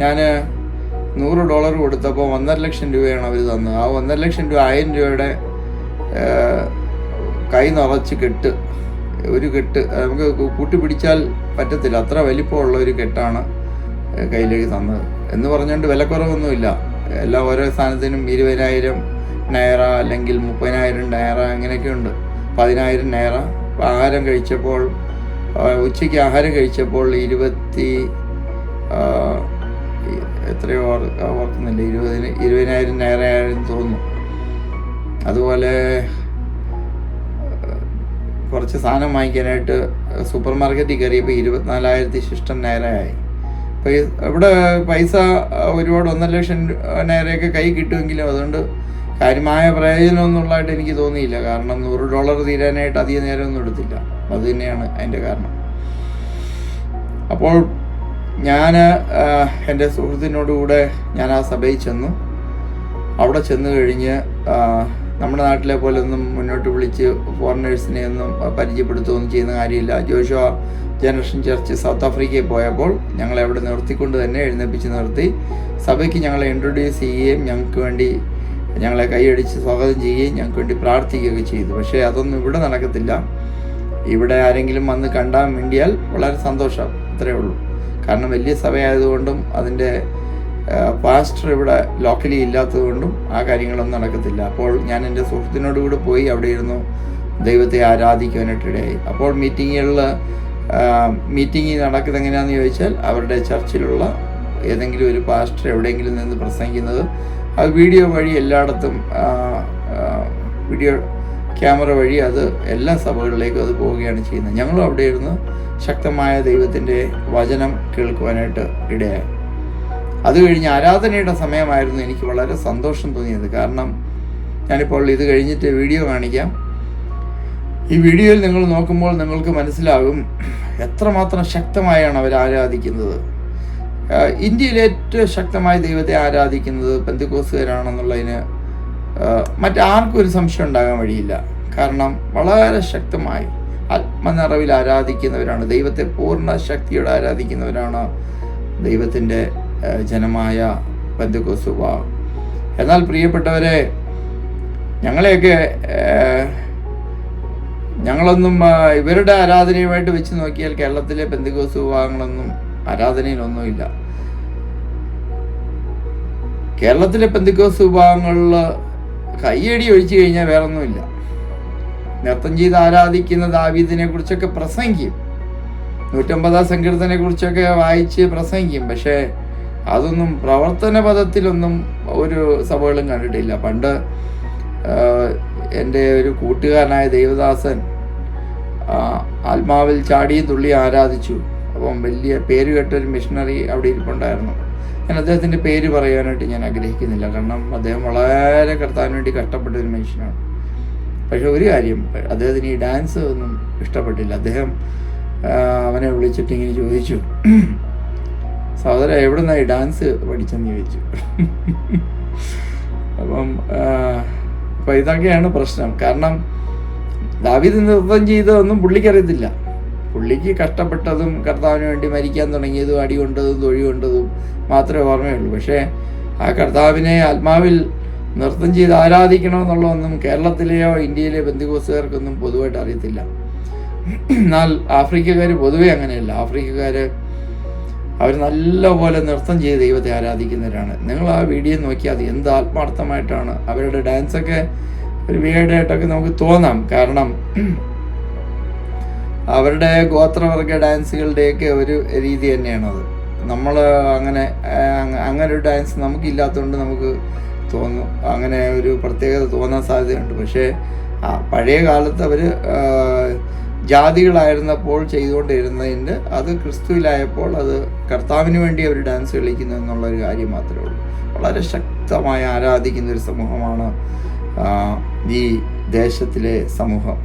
ഞാൻ $100 കൊടുത്തപ്പോൾ 1.5 ലക്ഷം രൂപയാണ് അവർ തന്നത്. ആ 1.5 ലക്ഷം രൂപ 1000 രൂപയുടെ കൈ നിറച്ച് കെട്ട്, ഒരു കെട്ട് നമുക്ക് കൂട്ടിപ്പിടിച്ചാൽ പറ്റത്തില്ല, അത്ര വലിപ്പമുള്ള ഒരു കെട്ടാണ് കയ്യിലേക്ക് തന്നത്. എന്ന് പറഞ്ഞുകൊണ്ട് വിലക്കുറവൊന്നുമില്ല, എല്ലാം ഓരോ സാധനത്തിനും 20,000 നയറ അല്ലെങ്കിൽ 30,000 നയറ അങ്ങനെയൊക്കെ ഉണ്ട്, 10,000 നയറ. ആഹാരം കഴിച്ചപ്പോൾ, ഉച്ചയ്ക്ക് ആഹാരം കഴിച്ചപ്പോൾ 20,000 നയറ ആയെന്ന് തോന്നുന്നു. അതുപോലെ കുറച്ച് സാധനം വാങ്ങിക്കാനായിട്ട് സൂപ്പർ മാർക്കറ്റിൽ കയറിയപ്പോൾ 24,000 ശിഷ്ടം നയറയായി. അപ്പോൾ ഇവിടെ പൈസ ഒരുപാട് 1.5 ലക്ഷം നയറയൊക്കെ കൈ കിട്ടുമെങ്കിലും അതുകൊണ്ട് കാര്യമായ പ്രയോജനമൊന്നുള്ളതായിട്ട് എനിക്ക് തോന്നിയില്ല. കാരണം $100 തീരാനായിട്ട് അധികം നേരമൊന്നും എടുത്തില്ല. അത് തന്നെയാണ് അതിൻ്റെ കാരണം. അപ്പോൾ ഞാൻ എൻ്റെ സുഹൃത്തിനോടുകൂടെ ഞാൻ ആ സഭയിൽ ചെന്നു. അവിടെ ചെന്ന് കഴിഞ്ഞ് നമ്മുടെ നാട്ടിലെ പോലെ ഒന്നും മുന്നോട്ട് വിളിച്ച് ഫോറിനേഴ്സിനെ ഒന്നും പരിചയപ്പെടുത്തുകയൊന്നും ചെയ്യുന്ന കാര്യമില്ല. ജോഷുവ ജനറേഷൻ ചർച്ച് സൗത്ത് ആഫ്രിക്കയിൽ പോയപ്പോൾ ഞങ്ങളെ അവിടെ നിർത്തിക്കൊണ്ട് തന്നെ എഴുന്നേൽപ്പിച്ച് നിർത്തി സഭയ്ക്ക് ഞങ്ങളെ ഇൻട്രൊഡ്യൂസ് ചെയ്യുകയും ഞങ്ങൾക്ക് വേണ്ടി ഞങ്ങളെ കൈയടിച്ച് സ്വാഗതം ചെയ്യുകയും ഞങ്ങൾക്ക് വേണ്ടി പ്രാർത്ഥിക്കുകയൊക്കെ ചെയ്തു. പക്ഷേ അതൊന്നും ഇവിടെ നടക്കത്തില്ല. ഇവിടെ ആരെങ്കിലും വന്ന് കണ്ടാൽ വേണ്ടിയാൽ വളരെ സന്തോഷം, അത്രയേ ഉള്ളൂ. കാരണം വലിയ സഭയായതുകൊണ്ടും അതിൻ്റെ പാസ്റ്റർ ഇവിടെ ലോക്കലി ഇല്ലാത്തതുകൊണ്ടും ആ കാര്യങ്ങളൊന്നും നടക്കത്തില്ല. അപ്പോൾ ഞാൻ എൻ്റെ സുഹൃത്തിനോട് കൂടെ പോയി അവിടെ ഇരുന്നു ദൈവത്തെ ആരാധിക്കുവാനായിട്ടിടയായി. അപ്പോൾ മീറ്റിംഗ് നടക്കുന്നത് എങ്ങനെയാണെന്ന് ചോദിച്ചാൽ അവരുടെ ചർച്ചിലുള്ള ഏതെങ്കിലും ഒരു പാസ്റ്റർ എവിടെയെങ്കിലും നിന്ന് പ്രസംഗിക്കുന്നത് അത് വീഡിയോ വഴി എല്ലായിടത്തും വീഡിയോ ക്യാമറ വഴി അത് എല്ലാ സഭകളിലേക്കും അത് പോവുകയാണ് ചെയ്യുന്നത്. ഞങ്ങളും അവിടെ ഇരുന്ന് ശക്തമായ ദൈവത്തിൻ്റെ വചനം കേൾക്കുവാനായിട്ട് ഇടയായി. അത് കഴിഞ്ഞ് ആരാധനയുടെ സമയമായിരുന്നു എനിക്ക് വളരെ സന്തോഷം തോന്നിയത്. കാരണം ഞാനിപ്പോൾ ഇത് കഴിഞ്ഞിട്ട് വീഡിയോ കാണിക്കാം. ഈ വീഡിയോയിൽ നിങ്ങൾ നോക്കുമ്പോൾ നിങ്ങൾക്ക് മനസ്സിലാകും എത്രമാത്രം ശക്തമായാണ് അവർ ആരാധിക്കുന്നത്. ഇന്ത്യയിൽ ഏറ്റവും ശക്തമായി ദൈവത്തെ ആരാധിക്കുന്നത് പെന്തക്കോസ്തുകാരാണെന്നുള്ളതിന് മറ്റാർക്കും ഒരു സംശയം ഉണ്ടാകാൻ വഴിയില്ല. കാരണം വളരെ ശക്തമായി ആത്മനിറവിൽ ആരാധിക്കുന്നവരാണ്, ദൈവത്തെ പൂർണ്ണ ശക്തിയോടെ ആരാധിക്കുന്നവരാണ് ദൈവത്തിൻ്റെ ജനമായ പെന്തക്കോസ്ത് വിഭാഗം. എന്നാൽ പ്രിയപ്പെട്ടവരെ, ഞങ്ങളൊന്നും ഇവരുടെ ആരാധനയുമായിട്ട് വെച്ച് നോക്കിയാൽ കേരളത്തിലെ പെന്തക്കോസ്ത് വിഭാഗങ്ങളൊന്നും ആരാധനയിലൊന്നുമില്ല. കേരളത്തിലെ പെന്തക്കോസ്ത് വിഭാഗങ്ങളിൽ കയ്യടി ഒഴിച്ചു കഴിഞ്ഞാൽ വേറൊന്നുമില്ല. നൃത്തം ചെയ്ത് ആരാധിക്കുന്ന ദാവീദിനെ കുറിച്ചൊക്കെ പ്രസംഗിക്കും, 150 സങ്കീർത്തനെ കുറിച്ചൊക്കെ വായിച്ച് പ്രസംഗിക്കും. പക്ഷേ അതൊന്നും പ്രവർത്തന പദത്തിലൊന്നും ഒരു സഭകളും കണ്ടിട്ടില്ല. പണ്ട് എൻ്റെ ഒരു കൂട്ടുകാരനായ ദേവദാസൻ ആത്മാവിൽ ചാടിയും തുള്ളി ആരാധിച്ചു. അപ്പം വലിയ പേര് കേട്ടൊരു മിഷണറി അവിടെ ഇരിപ്പുണ്ടായിരുന്നു. ഞാൻ അദ്ദേഹത്തിൻ്റെ പേര് പറയാനായിട്ട് ഞാൻ ആഗ്രഹിക്കുന്നില്ല, കാരണം അദ്ദേഹം വളരെ കർത്താവിന് വേണ്ടി കഷ്ടപ്പെട്ട ഒരു മനുഷ്യനാണ്. പക്ഷെ ഒരു കാര്യം, അദ്ദേഹത്തിന് ഈ ഡാൻസ് ഒന്നും ഇഷ്ടപ്പെട്ടില്ല. അദ്ദേഹം അവനെ വിളിച്ചിട്ട് ഇങ്ങനെ ചോദിച്ചു, സഹോദര എവിടെ നിന്നാണ് ഈ ഡാൻസ് പഠിച്ചെന്ന് ചോദിച്ചു. അപ്പം ഇതൊക്കെയാണ് പ്രശ്നം. കാരണം ദാവീദ് നൃത്തം ചെയ്തതൊന്നും പുള്ളിക്കറിയത്തില്ല. പുള്ളിക്ക് കഷ്ടപ്പെട്ടതും കർത്താവിന് വേണ്ടി മരിക്കാൻ തുടങ്ങിയതും അടി കൊണ്ടതും തൊഴി കൊണ്ടതും മാത്രമേ ഓർമ്മയുള്ളൂ. പക്ഷേ ആ കർത്താവിനെ ആത്മാവിൽ നൃത്തം ചെയ്ത് ആരാധിക്കണമെന്നുള്ളതൊന്നും കേരളത്തിലെയോ ഇന്ത്യയിലെയോ പെന്തക്കോസ്തുകാർക്കൊന്നും പൊതുവായിട്ട് അറിയത്തില്ല. എന്നാൽ ആഫ്രിക്കക്കാർ പൊതുവെ അങ്ങനെയല്ല. ആഫ്രിക്കക്കാർ അവർ നല്ലപോലെ നൃത്തം ചെയ്ത് ദൈവത്തെ ആരാധിക്കുന്നവരാണ്. നിങ്ങൾ ആ വീഡിയോ നോക്കിയാൽ അത് എന്ത് ആത്മാർത്ഥമായിട്ടാണ്. അവരുടെ ഡാൻസൊക്കെ ഒരു വീടായിട്ടൊക്കെ നമുക്ക് തോന്നാം. കാരണം അവരുടെ ഗോത്രവർഗ ഡാൻസുകളുടെയൊക്കെ ഒരു രീതി തന്നെയാണത്. നമ്മൾ അങ്ങനെ ഒരു ഡാൻസ് നമുക്കില്ലാത്തതുകൊണ്ട് നമുക്ക് തോന്നും, അങ്ങനെ ഒരു പ്രത്യേകത തോന്നാൻ സാധ്യതയുണ്ട്. പക്ഷേ പഴയ കാലത്ത് അവർ ജാതികളായിരുന്നപ്പോൾ ചെയ്തുകൊണ്ടിരുന്നതിൻ്റെ അത് ക്രിസ്തുവിലായപ്പോൾ അത് കർത്താവിന് വേണ്ടി അവർ ഡാൻസ് കളിക്കുന്നു എന്നുള്ളൊരു കാര്യം മാത്രമേ ഉള്ളൂ. വളരെ ശക്തമായി ആരാധിക്കുന്ന ഒരു സമൂഹമാണ് ഈ ദേശത്തിലെ സമൂഹം.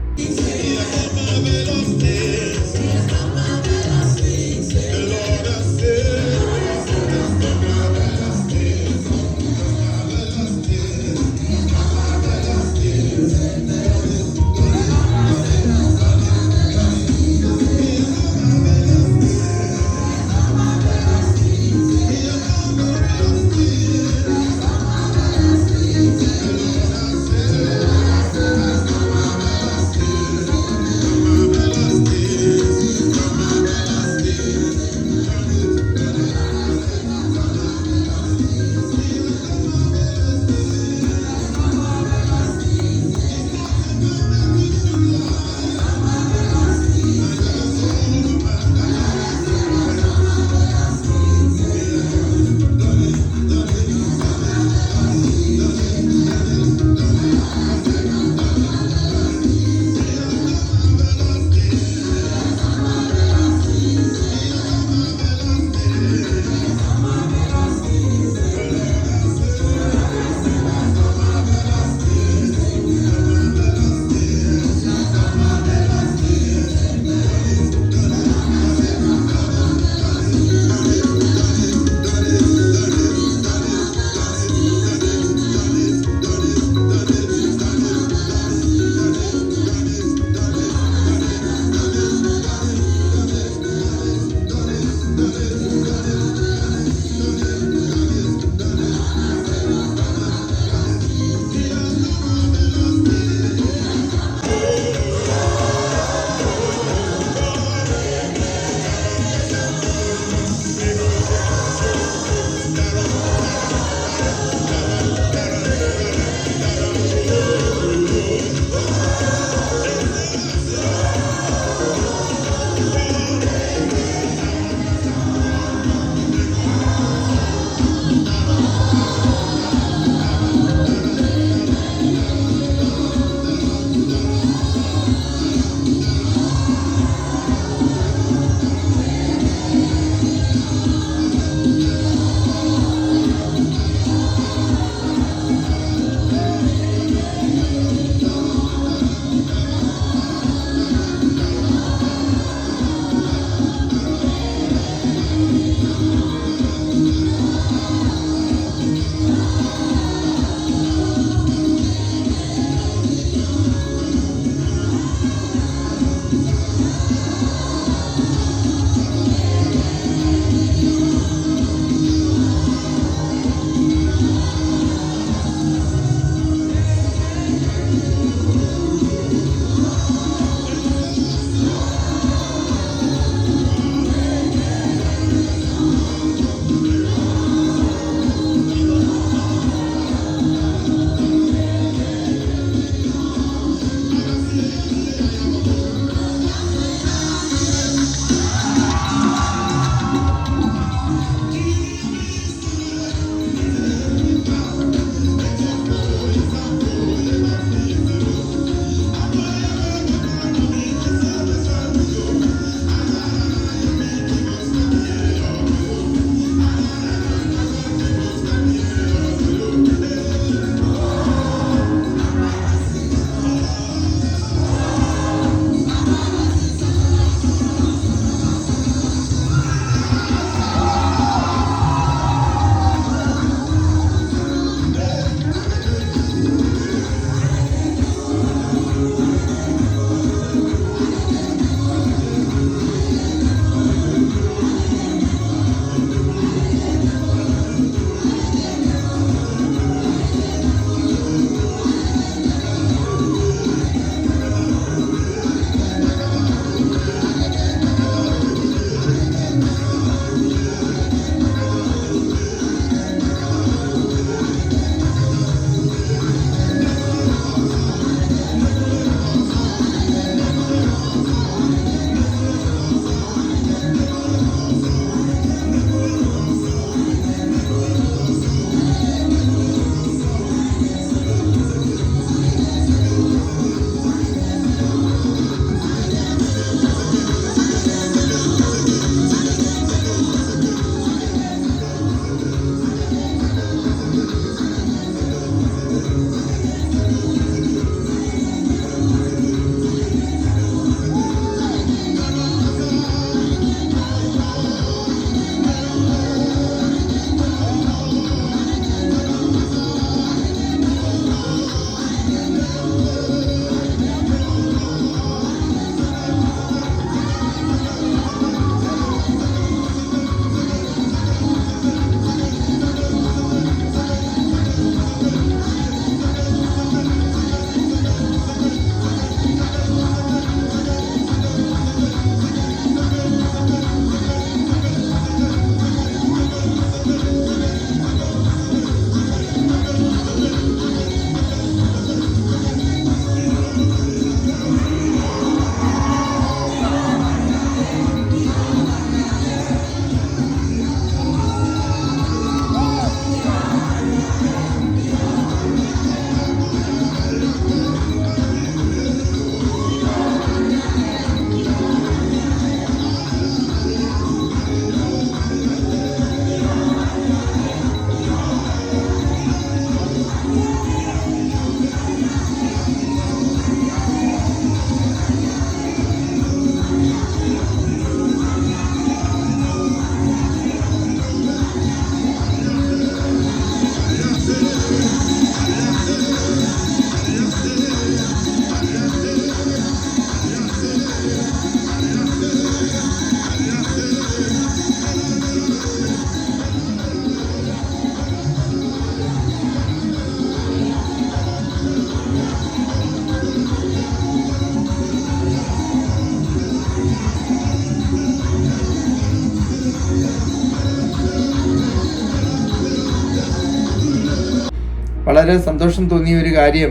വളരെ സന്തോഷം തോന്നിയ ഒരു കാര്യം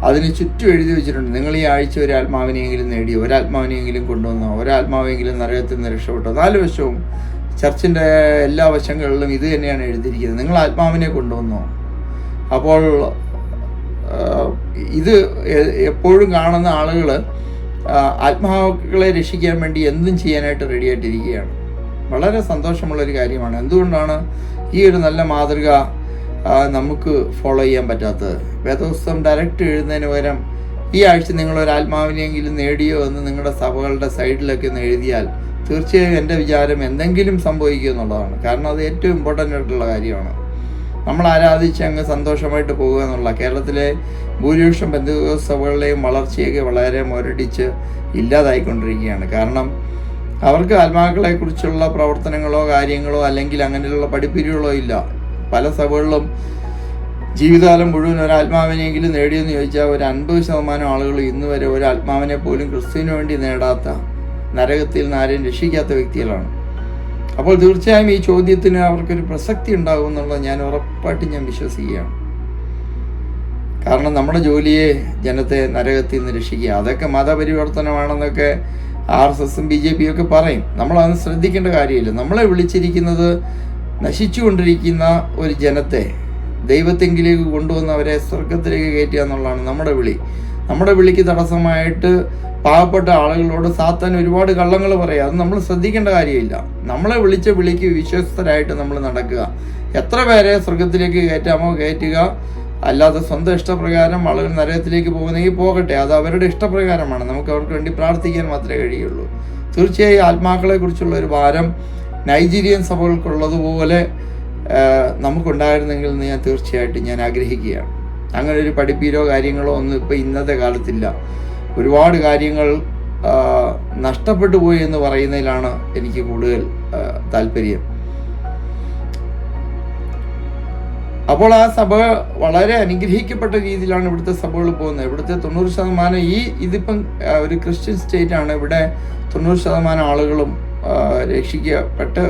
അതിന് ചുറ്റും എഴുതി വെച്ചിട്ടുണ്ട്. നിങ്ങൾ ഈ ആഴ്ച ഒരാത്മാവിനെയെങ്കിലും നേടിയോ, ഒരാത്മാവിനെയെങ്കിലും കൊണ്ടുവന്നോ, ഒരാത്മാവെങ്കിലും നരകത്തിൽ നിന്ന് രക്ഷപ്പെട്ടോ. 4 വശവും ചർച്ചിൻ്റെ എല്ലാ വശങ്ങളിലും ഇത് തന്നെയാണ് എഴുതിയിരിക്കുന്നത്. നിങ്ങൾ ആത്മാവിനെ കൊണ്ടുവന്നോ. അപ്പോൾ ഇത് എപ്പോഴും കാണുന്ന ആളുകൾ ആത്മാക്കളെ രക്ഷിക്കാൻ വേണ്ടി എന്തും ചെയ്യാനായിട്ട് റെഡിയായിട്ടിരിക്കുകയാണ്. വളരെ സന്തോഷമുള്ളൊരു കാര്യമാണ്. എന്തുകൊണ്ടാണ് ഈ ഒരു നല്ല മാതൃക നമുക്ക് ഫോളോ ചെയ്യാൻ പറ്റാത്തത്? വേദപുസ്തകം ഡയറക്റ്റ് എഴുതുന്നതിന് പകരം ഈ ആഴ്ച നിങ്ങളൊരാത്മാവിനെയെങ്കിലും നേടിയോ എന്ന് നിങ്ങളുടെ സഭകളുടെ സൈഡിലൊക്കെ ഒന്ന് എഴുതിയാൽ തീർച്ചയായും എൻ്റെ വിചാരം എന്തെങ്കിലും സംഭവിക്കുക എന്നുള്ളതാണ്. കാരണം അത് ഏറ്റവും ഇമ്പോർട്ടൻ്റ് ആയിട്ടുള്ള കാര്യമാണ്. നമ്മൾ ആരാധിച്ച് അങ്ങ് സന്തോഷമായിട്ട് പോകുക എന്നുള്ള കേരളത്തിലെ ഭൂരിപക്ഷം പെന്തക്കോസ്ത് സഭകളുടെയും വളർച്ചയൊക്കെ വളരെ മുരടിച്ച് ഇല്ലാതായിക്കൊണ്ടിരിക്കുകയാണ്. കാരണം അവർക്ക് ആത്മാക്കളെക്കുറിച്ചുള്ള പ്രവർത്തനങ്ങളോ കാര്യങ്ങളോ അല്ലെങ്കിൽ അങ്ങനെയുള്ള പഠിപ്പിരികളോ ഇല്ല. പല സഭകളിലും ജീവിതകാലം മുഴുവൻ ഒരാത്മാവിനെങ്കിലും നേടിയെന്ന് ചോദിച്ചാൽ ഒരു 50% ആളുകൾ ഇന്ന് വരെ ഒരാത്മാവിനെ പോലും ക്രിസ്തുവിന് വേണ്ടി നേടാത്ത, നരകത്തിൽ നിന്ന് ആരെയും രക്ഷിക്കാത്ത വ്യക്തികളാണ്. അപ്പോൾ തീർച്ചയായും ഈ ചോദ്യത്തിന് അവർക്കൊരു പ്രസക്തി ഉണ്ടാകും എന്നുള്ളത് ഞാൻ ഉറപ്പായിട്ടും വിശ്വസിക്കുകയാണ്. കാരണം നമ്മുടെ ജോലിയെ ജനത്തെ നരകത്തിൽ നിന്ന് രക്ഷിക്കുക. അതൊക്കെ മതപരിവർത്തനമാണെന്നൊക്കെ RSSും BJP ഒക്കെ പറയും. നമ്മളതൊന്നും ശ്രദ്ധിക്കേണ്ട കാര്യമില്ല. നമ്മളെ വിളിച്ചിരിക്കുന്നത് നശിച്ചുകൊണ്ടിരിക്കുന്ന ഒരു ജനത്തെ ദൈവത്തെങ്കിലേക്ക് കൊണ്ടുവന്ന് അവരെ സ്വർഗത്തിലേക്ക് കയറ്റുക എന്നുള്ളതാണ് നമ്മുടെ വിളി. നമ്മുടെ വിളിക്ക് തടസ്സമായിട്ട് പാവപ്പെട്ട ആളുകളോട് സാത്താൻ ഒരുപാട് കള്ളങ്ങൾ പറയുക. അത് നമ്മൾ ശ്രദ്ധിക്കേണ്ട കാര്യമില്ല. നമ്മളെ വിളിച്ച വിളിക്ക് വിശ്വസ്തരായിട്ട് നമ്മൾ നടക്കുക. എത്ര പേരെ സ്വർഗത്തിലേക്ക് കയറ്റാമോ കയറ്റുക. അല്ലാതെ സ്വന്തം ഇഷ്ടപ്രകാരം ആളുകൾ നരകത്തിലേക്ക് പോകുന്നെങ്കിൽ പോകട്ടെ, അത് അവരുടെ ഇഷ്ടപ്രകാരമാണ്. നമുക്ക് അവർക്ക് വേണ്ടി പ്രാർത്ഥിക്കാൻ മാത്രമേ കഴിയുള്ളൂ. തീർച്ചയായും ആത്മാക്കളെക്കുറിച്ചുള്ള ഒരു ഭാരം നൈജീരിയൻ സഭകൾക്കുള്ളതുപോലെ നമുക്കുണ്ടായിരുന്നെങ്കിൽ എന്ന് തീർച്ചയായിട്ടും ഞാൻ ആഗ്രഹിക്കുകയാണ്. അങ്ങനെ ഒരു പഠിപ്പീരോ കാര്യങ്ങളോ ഒന്നും ഇപ്പോൾ ഇന്നത്തെ കാലത്തില്ല. ഒരുപാട് കാര്യങ്ങൾ നഷ്ടപ്പെട്ടു പോയി എന്ന് പറയുന്നതിലാണ് എനിക്ക് കൂടുതൽ താല്പര്യം. അപ്പോൾ ആ സഭ വളരെ അനുഗ്രഹിക്കപ്പെട്ട രീതിയിലാണ് ഇവിടുത്തെ സഭകൾ പോകുന്നത്. ഇവിടുത്തെ 90% ഇതിപ്പം ഒരു ക്രിസ്ത്യൻ സ്റ്റേറ്റ് ആണ്. ഇവിടെ 90% ആളുകളും രക്ഷിക്കപ്പെട്ട്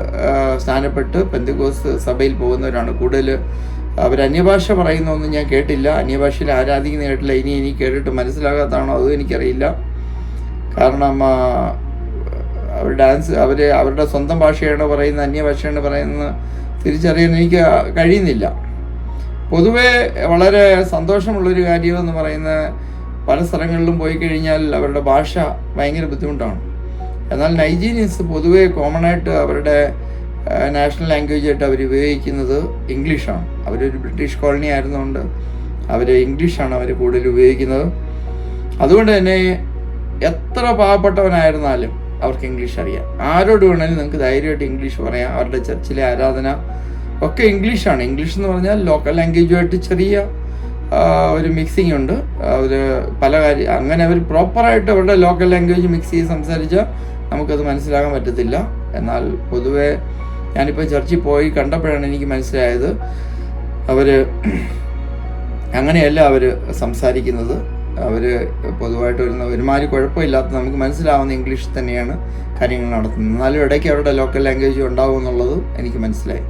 സ്നാനപ്പെട്ട് പെന്തക്കോസ്ത് സഭയിൽ പോകുന്നവരാണ് കൂടുതൽ. അവർ അന്യഭാഷ പറയുന്നൊന്നും ഞാൻ കേട്ടില്ല, അന്യഭാഷയിൽ ആരാധിക്കുന്ന കേട്ടില്ല. ഇനി കേട്ടിട്ട് മനസ്സിലാകാത്തതാണോ അതും എനിക്കറിയില്ല. കാരണം അവരുടെ സ്വന്തം ഭാഷയാണ് പറയുന്നത്, അന്യഭാഷയാണ് പറയുന്നത് തിരിച്ചറിയാൻ എനിക്ക് കഴിയുന്നില്ല. പൊതുവെ വളരെ സന്തോഷമുള്ളൊരു കാര്യമെന്ന് പറയുന്ന പല സ്ഥലങ്ങളിലും പോയി കഴിഞ്ഞാൽ അവരുടെ ഭാഷ ഭയങ്കര ബുദ്ധിമുട്ടാണ്. എന്നാൽ നൈജീരിയൻസ് പൊതുവെ കോമണായിട്ട് അവരുടെ നാഷണൽ ലാംഗ്വേജ് ആയിട്ട് അവർ ഉപയോഗിക്കുന്നത് ഇംഗ്ലീഷാണ്. അവരൊരു ബ്രിട്ടീഷ് കോളനി ആയിരുന്നുകൊണ്ട് ഇംഗ്ലീഷാണ് അവർ കൂടുതൽ ഉപയോഗിക്കുന്നത്. അതുകൊണ്ട് തന്നെ എത്ര പാവപ്പെട്ടവനായിരുന്നാലും അവർക്ക് ഇംഗ്ലീഷ് അറിയാം. ആരോട് വേണമെങ്കിലും നിങ്ങൾക്ക് ധൈര്യമായിട്ട് ഇംഗ്ലീഷ് പറയാം. അവരുടെ ചർച്ചിലെ ആരാധന ഒക്കെ ഇംഗ്ലീഷാണ്. ഇംഗ്ലീഷ് എന്ന് പറഞ്ഞാൽ ലോക്കൽ ലാംഗ്വേജുമായിട്ട് ചെറിയ ഒരു മിക്സിംഗ് ഉണ്ട്. അവർ പല അങ്ങനെ അവർ പ്രോപ്പറായിട്ട് അവരുടെ ലോക്കൽ ലാംഗ്വേജ് മിക്സ് ചെയ്ത് സംസാരിച്ചാൽ നമുക്കത് മനസ്സിലാക്കാൻ പറ്റത്തില്ല. എന്നാൽ പൊതുവെ ഞാനിപ്പോൾ ചർച്ചിൽ പോയി കണ്ടപ്പോഴാണ് എനിക്ക് മനസ്സിലായത് അവർ അങ്ങനെയല്ല അവർ സംസാരിക്കുന്നത്. അവർ പൊതുവായിട്ട് ഒരുമാതിരി കുഴപ്പമില്ലാത്ത നമുക്ക് മനസ്സിലാവുന്ന ഇംഗ്ലീഷിൽ തന്നെയാണ് കാര്യങ്ങൾ നടത്തുന്നത്. എന്നാലും ഇടയ്ക്ക് അവരുടെ ലോക്കൽ ലാംഗ്വേജ് ഉണ്ടാവും എന്നുള്ളത് എനിക്ക് മനസ്സിലായി.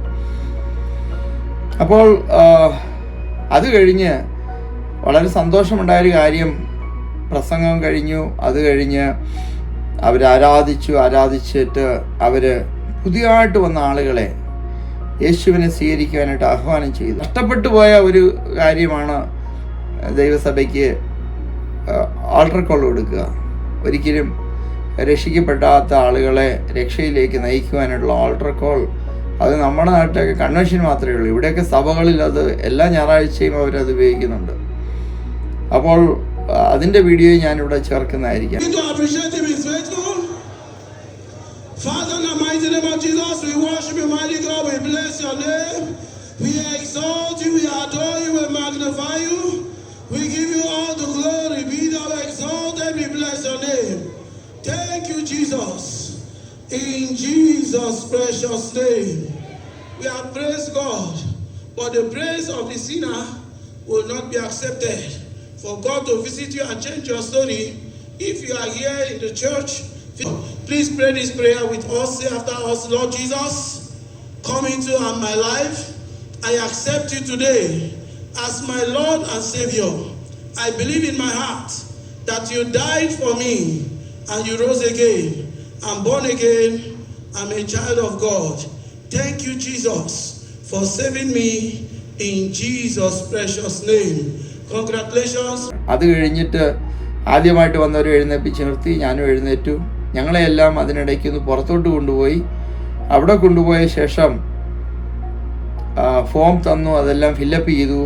അപ്പോൾ അത് കഴിഞ്ഞ് വളരെ സന്തോഷമുണ്ടായൊരു കാര്യം, പ്രസംഗം കഴിഞ്ഞു. അത് കഴിഞ്ഞ് ആരാധിച്ചിട്ട് അവർ പുതിയതായിട്ട് വന്ന ആളുകളെ യേശുവിനെ സ്വീകരിക്കാനായിട്ട് ആഹ്വാനം ചെയ്തു. നഷ്ടപ്പെട്ടു പോയ ഒരു കാര്യമാണ് ദൈവസഭയ്ക്ക് ആൾട്ടർ കോൾ കൊടുക്കുക. ഒരിക്കലും രക്ഷിക്കപ്പെടാത്ത ആളുകളെ രക്ഷയിലേക്ക് നയിക്കുവാനുള്ള ആൾട്ടർ കോൾ അത് നമ്മുടെ നാട്ടിലൊക്കെ കൺവെൻഷൻ മാത്രമേ ഉള്ളൂ. ഇവിടെയൊക്കെ സഭകളിൽ അത് എല്ലാ ഞായറാഴ്ചയും അവരത് ഉപയോഗിക്കുന്നുണ്ട്. അപ്പോൾ അതിൻ്റെ വീഡിയോ ഞാനിവിടെ ചേർക്കുന്നതായിരിക്കാം. Father, in the mighty name of Jesus, we worship you, mighty God. We bless your name. We exalt you, we adore you, we magnify you. We give you all the glory. Be thou exalted, we bless your name. Thank you, Jesus. In Jesus' precious name, we have praised God. But the praise of the sinner will not be accepted. For God to visit you and change your story, if you are here in the church, please pray this prayer with us. Say after us, Lord Jesus, come into my life. I accept you today as my Lord and Savior. I believe in my heart that you died for me and you rose again. I'm born again. I'm a child of God. Thank you, Jesus, for saving me in Jesus' precious name. Congratulations. അത് കഴിഞ്ഞിട്ട് ആദ്യമായിട്ട് വന്നവർ എഴുന്നേൽപ്പിച്ച് നിർത്തി, ഞാനും എഴുന്നേറ്റു. ഞങ്ങളെയെല്ലാം അതിനിടയ്ക്ക് ഒന്ന് പുറത്തോട്ട് കൊണ്ടുപോയി. അവിടെ കൊണ്ടുപോയ ശേഷം ഫോം തന്നു, അതെല്ലാം ഫില്ലപ്പ് ചെയ്തു.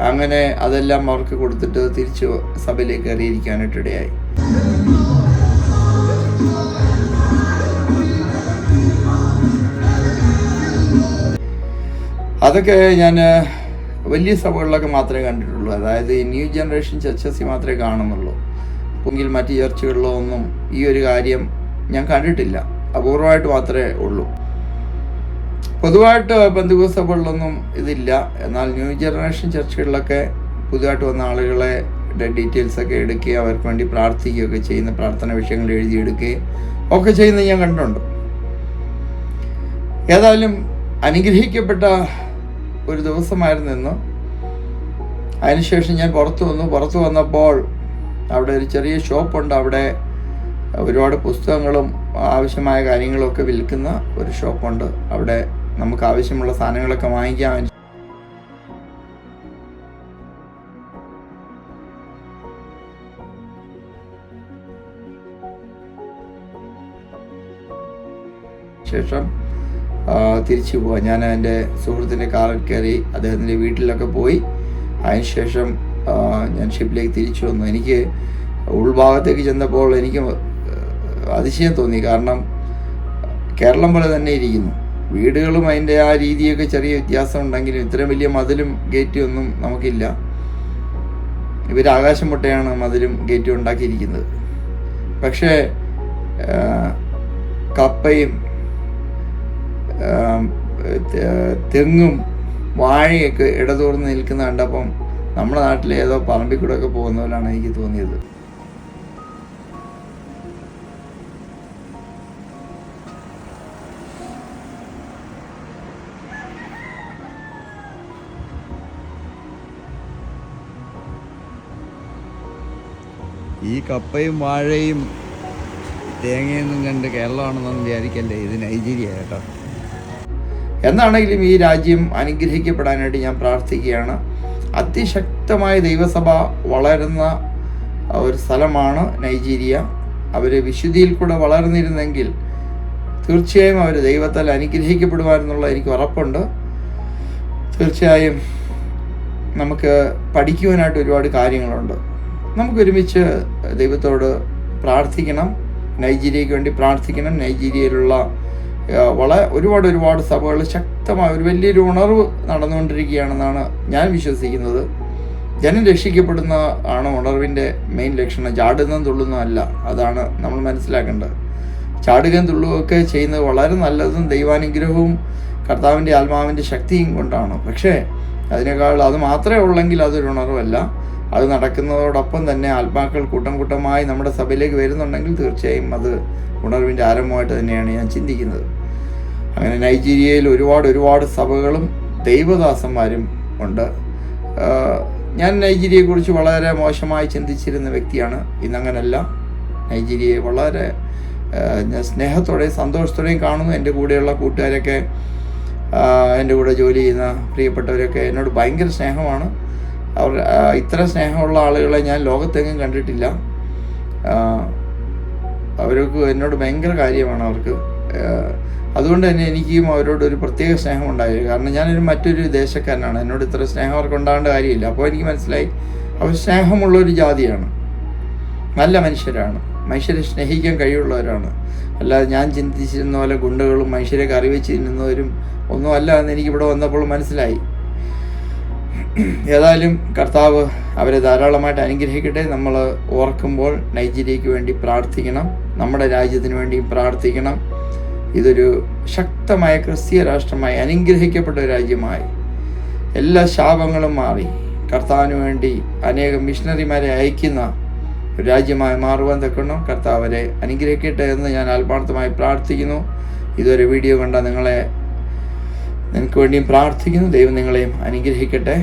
അങ്ങനെ അതെല്ലാം അവർക്ക് കൊടുത്തിട്ട് തിരിച്ച് സഭയിലേക്ക് കയറിയിരിക്കാനായിട്ടിടയായി. അതൊക്കെ ഞാൻ വലിയ സഭകളിലൊക്കെ മാത്രമേ കണ്ടിട്ടുള്ളൂ. അതായത് ഈ ന്യൂ ജനറേഷൻ ചർച്ചസിൽ മാത്രമേ കാണുന്നുള്ളൂ. എങ്കിൽ മറ്റ് ചർച്ചുകളിലോ ഒന്നും ഈ ഒരു കാര്യം ഞാൻ കണ്ടിട്ടില്ല. അപൂർവമായിട്ട് മാത്രമേ ഉള്ളൂ. പൊതുവായിട്ട് പെന്തക്കോസ്ത് സഭകളിലൊന്നും ഇതില്ല. എന്നാൽ ന്യൂ ജനറേഷൻ ചർച്ചുകളിലൊക്കെ പുതുതായിട്ട് വന്ന ആളുകളെ ഡീറ്റെയിൽസൊക്കെ എടുക്കുകയും അവർക്ക് വേണ്ടി പ്രാർത്ഥിക്കുകയൊക്കെ ചെയ്യുന്ന, പ്രാർത്ഥന വിഷയങ്ങൾ എഴുതിയെടുക്കുകയും ഒക്കെ ചെയ്യുന്നത് ഞാൻ കണ്ടിട്ടുണ്ട്. ഏതായാലും അനുഗ്രഹിക്കപ്പെട്ട ഒരു ദിവസമായിരുന്നു. അതിനുശേഷം ഞാൻ പുറത്തു വന്നപ്പോൾ അവിടെ ഒരു ചെറിയ ഷോപ്പുണ്ട്. അവിടെ ഒരുപാട് പുസ്തകങ്ങളും ആവശ്യമായ കാര്യങ്ങളൊക്കെ വിൽക്കുന്ന ഒരു ഷോപ്പുണ്ട്. അവിടെ നമുക്ക് ആവശ്യമുള്ള സാധനങ്ങളൊക്കെ വാങ്ങിക്കാൻ ശേഷം തിരിച്ചു പോവാം. ഞാൻ എൻ്റെ സുഹൃത്തിൻ്റെ കാറിൽ കയറി അദ്ദേഹത്തിൻ്റെ വീട്ടിലൊക്കെ പോയി. അതിനുശേഷം ഞാൻ ഷിപ്പിലേക്ക് തിരിച്ചു വന്നു. എനിക്ക് ഉൾഭാഗത്തേക്ക് ചെന്നപ്പോൾ എനിക്ക് അതിശയം തോന്നി. കാരണം കേരളം പോലെ തന്നെ ഇരിക്കുന്നു. വീടുകളും അതിൻ്റെ ആ രീതിയൊക്കെ ചെറിയ വ്യത്യാസം ഉണ്ടെങ്കിലും ഇത്രയും വലിയ മതിലും ഗേറ്റും ഒന്നും നമുക്കില്ല. ഇവർ ആകാശം മുട്ടയാണ് മതിലും ഗേറ്റും ഉണ്ടാക്കിയിരിക്കുന്നത്. പക്ഷേ കപ്പയും തെങ്ങും വാഴയൊക്കെ ഇടതൂർന്ന് നിൽക്കുന്ന കണ്ടപ്പം നമ്മുടെ നാട്ടിലെ ഏതോ പറമ്പിൽ കൂടെ ഒക്കെ പോകുന്ന പോലെയാണ് എനിക്ക് തോന്നിയത്. ഈ കപ്പയും വാഴയും തേങ്ങയൊന്നും കണ്ട് കേരളമാണെന്നൊന്നും വിചാരിക്കല്ലേ, ഇത് നൈജീരിയ കേട്ടോ. എന്നാണെങ്കിലും ഈ രാജ്യം അനുഗ്രഹിക്കപ്പെടാനായിട്ട് ഞാൻ പ്രാർത്ഥിക്കുകയാണ്. അതിശക്തമായ ദൈവസഭ വളരുന്ന ഒരു സ്ഥലമാണ് നൈജീരിയ. അവർ വിശുദ്ധിയിൽ കൂടെ വളർന്നിരുന്നെങ്കിൽ തീർച്ചയായും അവർ ദൈവത്താൽ അനുഗ്രഹിക്കപ്പെടുവാനെന്നുള്ള എനിക്ക് ഉറപ്പുണ്ട്. തീർച്ചയായും നമുക്ക് പഠിക്കുവാനായിട്ട് ഒരുപാട് കാര്യങ്ങളുണ്ട്. നമുക്കൊരുമിച്ച് ദൈവത്തോട് പ്രാർത്ഥിക്കണം. നൈജീരിയയ്ക്ക് വേണ്ടി പ്രാർത്ഥിക്കണം. നൈജീരിയയിലുള്ള ഒരുപാട് സഭകൾ ശക്തമായ ഒരു വലിയൊരു ഉണർവ് നടന്നുകൊണ്ടിരിക്കുകയാണെന്നാണ് ഞാൻ വിശ്വസിക്കുന്നത്. ജനം രക്ഷിക്കപ്പെടുന്ന ആണ് ഉണർവിൻ്റെ മെയിൻ ലക്ഷണം. ചാടുന്നതും തുള്ളുന്നതും അല്ല. അതാണ് നമ്മൾ മനസ്സിലാക്കേണ്ടത്. ചാടുകയും തുള്ളുകയൊക്കെ ചെയ്യുന്നത് വളരെ നല്ലതും ദൈവാനുഗ്രഹവും കർത്താവിൻ്റെ ആത്മാവിൻ്റെ ശക്തിയും കൊണ്ടാണ്. പക്ഷേ അതിനേക്കാൾ അത് മാത്രമേ ഉള്ളെങ്കിൽ അതൊരു ഉണർവല്ല. അത് നടക്കുന്നതോടൊപ്പം തന്നെ ആത്മാക്കൾ കൂട്ടമായി നമ്മുടെ സഭയിലേക്ക് വരുന്നുണ്ടെങ്കിൽ തീർച്ചയായും അത് ഉണർവിൻ്റെ ആരംഭമായിട്ട് തന്നെയാണ് ഞാൻ ചിന്തിക്കുന്നത്. അങ്ങനെ നൈജീരിയയിൽ ഒരുപാട് സഭകളും ദൈവദാസന്മാരും ഉണ്ട്. ഞാൻ നൈജീരിയയെക്കുറിച്ച് വളരെ മോശമായി ചിന്തിച്ചിരുന്ന വ്യക്തിയാണ്. ഇന്നങ്ങനല്ല. നൈജീരിയയെ വളരെ സ്നേഹത്തോടെയും സന്തോഷത്തോടെയും കാണുന്നു. എൻ്റെ കൂടെയുള്ള കൂട്ടുകാരൊക്കെ, എൻ്റെ കൂടെ ജോലി ചെയ്യുന്ന പ്രിയപ്പെട്ടവരൊക്കെ എന്നോട് ഭയങ്കര സ്നേഹമാണ്. അവർ ഇത്ര സ്നേഹമുള്ള ആളുകളെ ഞാൻ ലോകത്തെങ്ങും കണ്ടിട്ടില്ല. അവർക്ക് എന്നോട് ഭയങ്കര കാര്യമാണ് അവർക്ക്. അതുകൊണ്ട് തന്നെ എനിക്കും അവരോടൊരു പ്രത്യേക സ്നേഹം ഉണ്ടായി. കാരണം ഞാനൊരു മറ്റൊരു ദേശക്കാരനാണ്. എന്നോട് ഇത്ര സ്നേഹം അവർക്ക് ഉണ്ടാകേണ്ട കാര്യമില്ല. അപ്പോൾ എനിക്ക് മനസ്സിലായി അവർ സ്നേഹമുള്ളൊരു ജാതിയാണ്, നല്ല മനുഷ്യരാണ്, മനുഷ്യരെ സ്നേഹിക്കാൻ കഴിവുള്ളവരാണ്. അല്ലാതെ ഞാൻ ചിന്തിച്ചിരുന്ന പോലെ ഗുണ്ടകളും മനുഷ്യരെ കറിവെച്ച് തിന്നുന്നവരും ഒന്നുമല്ല എന്ന് എനിക്കിവിടെ വന്നപ്പോൾ മനസ്സിലായി. ഏതായാലും കർത്താവ് അവരെ ധാരാളമായിട്ട് അനുഗ്രഹിക്കട്ടെ. നമ്മൾ ഓർക്കുമ്പോൾ നൈജീരിയയ്ക്ക് വേണ്ടി പ്രാർത്ഥിക്കണം, നമ്മുടെ രാജ്യത്തിന് വേണ്ടിയും പ്രാർത്ഥിക്കണം. ഇതൊരു ശക്തമായ ക്രിസ്തീയ രാഷ്ട്രമായി, അനുഗ്രഹിക്കപ്പെട്ട രാജ്യമായി, എല്ലാ ശാപങ്ങളും മാറി കർത്താവിന് വേണ്ടി അനേകം മിഷണറിമാരെ അയക്കുന്ന ഒരു രാജ്യമായി മാറുവാൻ തക്കണം. കർത്താവ് അവരെ അനുഗ്രഹിക്കട്ടെ എന്ന് ഞാൻ ആത്മാർത്ഥമായി പ്രാർത്ഥിക്കുന്നു. ഇതൊരു വീഡിയോ കണ്ട നിങ്ങൾക്ക് വേണ്ടിയും പ്രാർത്ഥിക്കുന്നു. ദൈവം നിങ്ങളെയും അനുഗ്രഹിക്കട്ടെ.